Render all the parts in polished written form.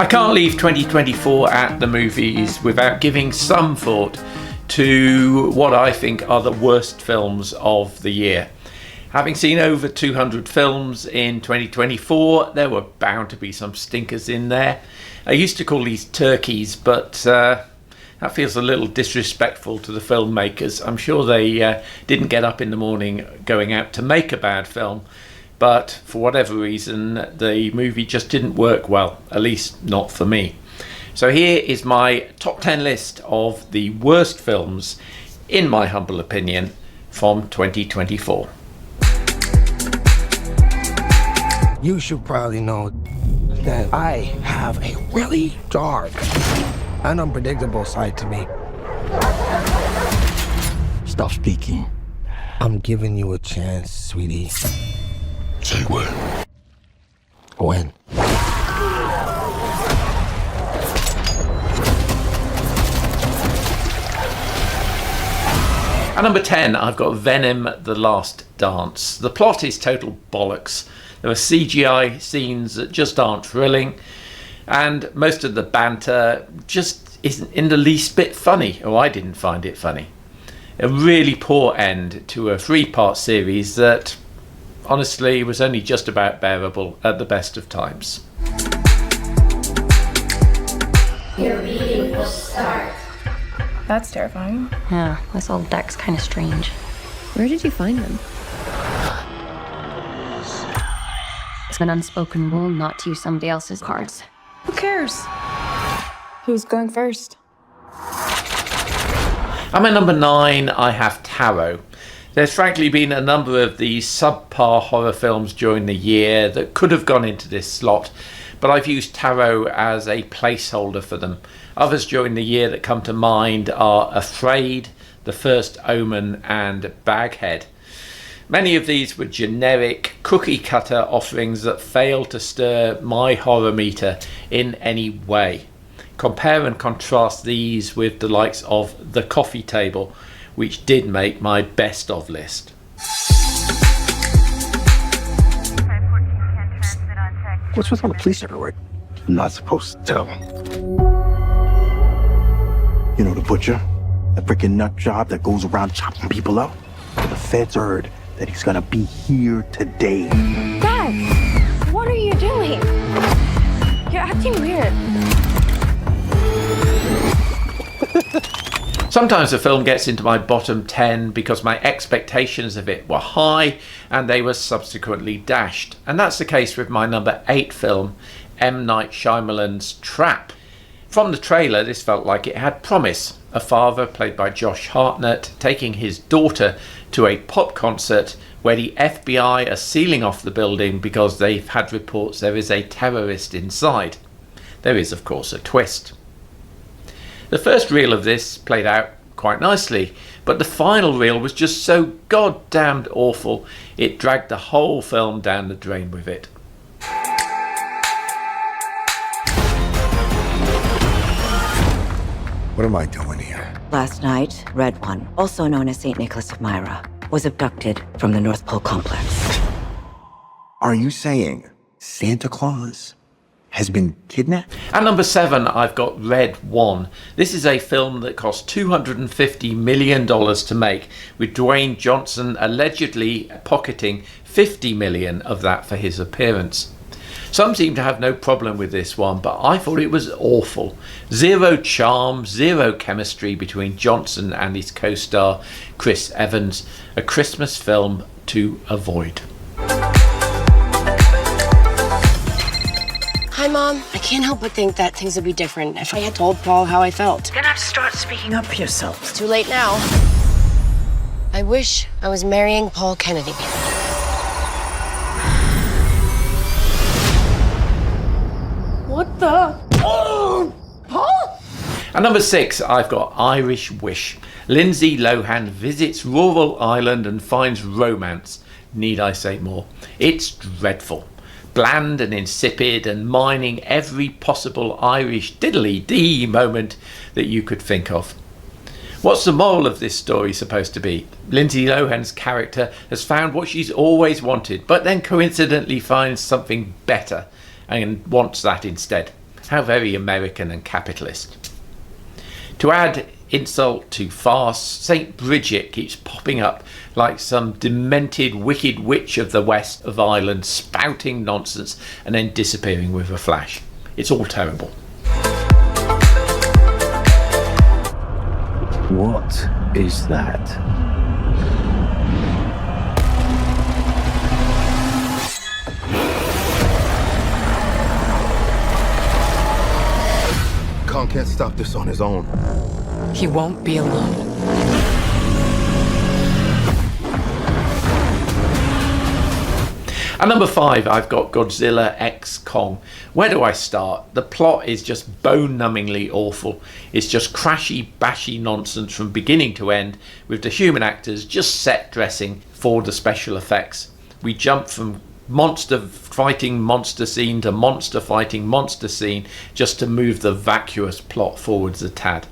can't leave 2024 at the movies without giving some thought to what I think are the worst films of the year. Having seen over 200 films in 2024, there were bound to be some stinkers in there. I used to call these turkeys, but that feels a little disrespectful to the filmmakers. I'm sure they didn't get up in the morning going out to make a bad film, but for whatever reason, the movie just didn't work well, at least not for me. So here is my top 10 list of the worst films, in my humble opinion, from 2024. You should probably know that I have a really dark and unpredictable side to me. Stop speaking. I'm giving you a chance, sweetie. Say when. When? At number 10, I've got Venom: The Last Dance. The plot is total bollocks. There are CGI scenes that just aren't thrilling, and most of the banter just isn't in the least bit funny, or I didn't find it funny. A really poor end to a 3-part series that honestly was only just about bearable at the best of times. Your reading will start. That's terrifying. Yeah, this old deck's kind of strange. Where did you find them? It's an unspoken rule not to use somebody else's cards. Who cares? Who's going first? I'm at number 9, I have Tarot. There's frankly been a number of these subpar horror films during the year that could have gone into this slot, but I've used Tarot as a placeholder for them. Others during the year that come to mind are Afraid, The First Omen and Baghead. Many of these were generic, cookie-cutter offerings that failed to stir my horror meter in any way. Compare and contrast these with the likes of The Coffee Table, which did make my best of list. What's with all the police everywhere? I'm not supposed to tell them. You know the butcher? The freaking nut job that goes around chopping people up? The feds heard that he's gonna be here today. Dad! What are you doing? You're acting weird. Sometimes a film gets into my bottom 10 because my expectations of it were high and they were subsequently dashed. And that's the case with my number 8 film, M. Night Shyamalan's Trap. From the trailer, this felt like it had promise. A father, played by Josh Hartnett, taking his daughter to a pop concert where the FBI are sealing off the building because they've had reports there is a terrorist inside. There is, of course, a twist. The first reel of this played out quite nicely, but the final reel was just so goddamned awful, it dragged the whole film down the drain with it. What am I doing here? Last night, Red One, also known as St. Nicholas of Myra, was abducted from the North Pole complex. Are you saying Santa Claus has been kidnapped? At number 7, I've got Red One. This is a film that cost $250 million to make, with Dwayne Johnson allegedly pocketing $50 million of that for his appearance. Some seem to have no problem with this one, but I thought it was awful. Zero charm, zero chemistry between Johnson and his co-star Chris Evans. A Christmas film to avoid. Hi, Mom. I can't help but think that things would be different if I had told Paul how I felt. You're gonna have to start speaking up for yourself. It's too late now. I wish I was marrying Paul Kennedy. What the? Oh! Paul? At number 6, I've got Irish Wish. Lindsay Lohan visits rural Ireland and finds romance. Need I say more? It's dreadful. Bland and insipid and mining every possible Irish diddly-dee moment that you could think of. What's the moral of this story supposed to be? Lindsay Lohan's character has found what she's always wanted, but then coincidentally finds something better and wants that instead. How very American and capitalist. To add insult to farce, St. Bridget keeps popping up like some demented wicked witch of the west of Ireland, spouting nonsense and then disappearing with a flash. It's all terrible. What is that? Khan can't stop this on his own. He won't be alone. At number 5, I've got Godzilla x Kong. Where do I start? The plot is just bone-numbingly awful. It's just crashy, bashy nonsense from beginning to end, with the human actors just set dressing for the special effects. We jump from monster fighting monster scene to monster fighting monster scene just to move the vacuous plot forwards a tad.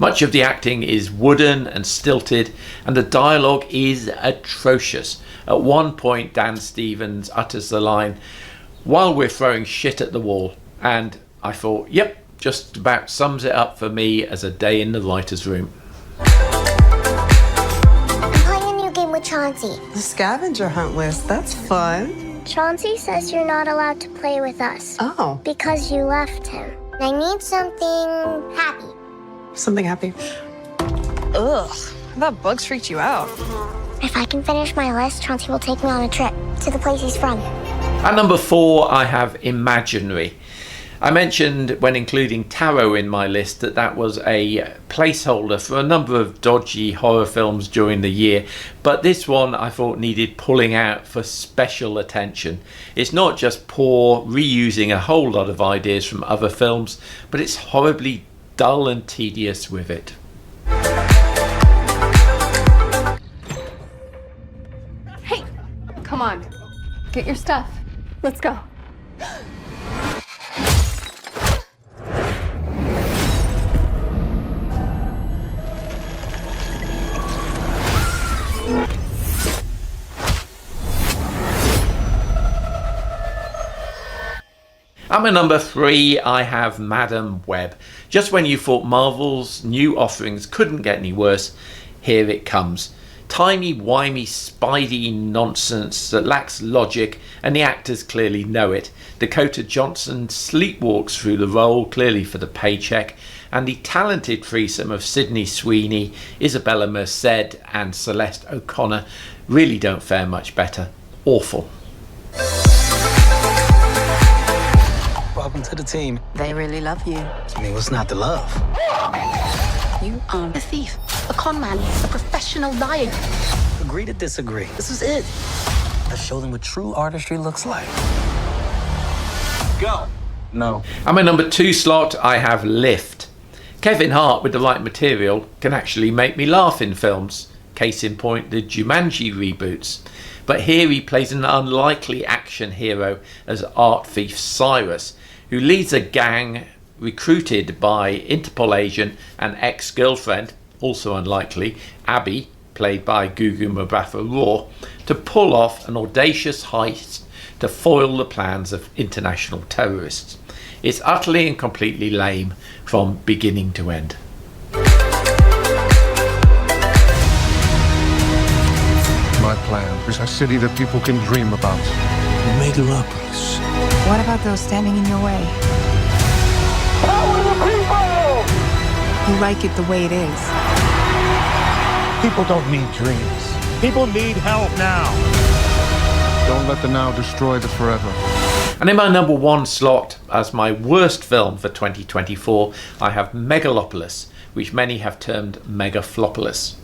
Much of the acting is wooden and stilted, and the dialogue is atrocious. At one point, Dan Stevens utters the line, "While we're throwing shit at the wall," and I thought, yep, just about sums it up for me as a day in the writer's room. I'm playing a new game with Chauncey. The scavenger hunt list, that's fun. Chauncey says you're not allowed to play with us. Oh. Because you left him. I need something happy. Something happy. Ugh, I thought bugs freaked you out. If I can finish my list, Chauncey will take me on a trip to the place he's from. At number 4, I have Imaginary. I mentioned when including Tarot in my list that was a placeholder for a number of dodgy horror films during the year, but this one I thought needed pulling out for special attention. It's not just poor reusing a whole lot of ideas from other films, but it's horribly dull and tedious with it. Hey, come on. Get your stuff. Let's go. At my number 3, I have Madam Web. Just when you thought Marvel's new offerings couldn't get any worse, here it comes. Timey-wimey Spidey nonsense that lacks logic, and the actors clearly know it. Dakota Johnson sleepwalks through the role, clearly for the paycheck, and the talented threesome of Sydney Sweeney, Isabella Merced and Celeste O'Connor really don't fare much better. Awful. Welcome to the team. They really love you. I mean, what's not to love? You are a thief, a con man, a professional liar. Agree to disagree. This is it. Let's show them what true artistry looks like. Go. No. At my number 2 slot, I have Lift. Kevin Hart, with the right material, can actually make me laugh in films. Case in point, the Jumanji reboots. But here he plays an unlikely action hero as art thief Cyrus, who leads a gang recruited by Interpol agent and ex-girlfriend, also unlikely, Abby, played by Gugu Mbatha-Raw, to pull off an audacious heist to foil the plans of international terrorists. It's utterly and completely lame from beginning to end. My plan is a city that people can dream about. Megalopolis. What about those standing in your way? Power to the people! You like it the way it is. People don't need dreams. People need help now. Don't let the now destroy the forever. And in my number 1 slot, as my worst film for 2024, I have Megalopolis, which many have termed Megaflopolis.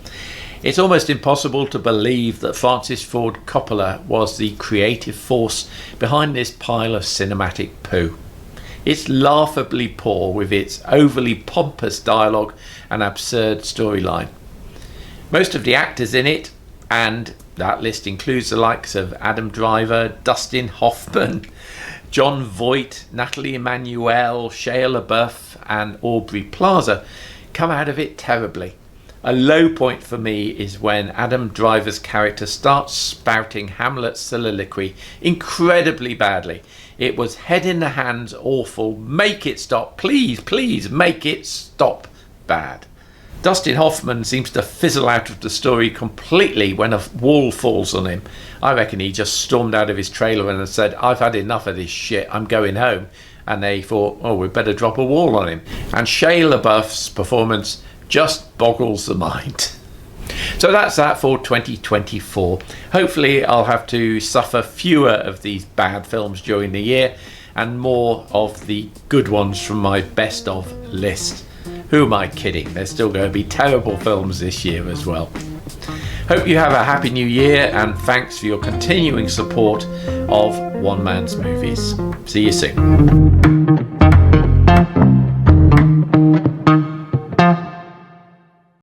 It's almost impossible to believe that Francis Ford Coppola was the creative force behind this pile of cinematic poo. It's laughably poor with its overly pompous dialogue and absurd storyline. Most of the actors in it, and that list includes the likes of Adam Driver, Dustin Hoffman, John Voight, Natalie Emmanuel, Shia LaBeouf and Aubrey Plaza, come out of it terribly. A low point for me is when Adam Driver's character starts spouting Hamlet's soliloquy incredibly badly. It was head in the hands awful. Make it stop. Please, please make it stop bad. Dustin Hoffman seems to fizzle out of the story completely when a wall falls on him. I reckon he just stormed out of his trailer and said, I've had enough of this shit, I'm going home. And they thought, oh, we'd better drop a wall on him. And Shia LaBeouf's performance just boggles the mind. So that's that for 2024. Hopefully I'll have to suffer fewer of these bad films during the year and more of the good ones from my best of list. Who am I kidding? There's still going to be terrible films this year as well. Hope you have a happy new year, and thanks for your continuing support of One Man's Movies. See you soon.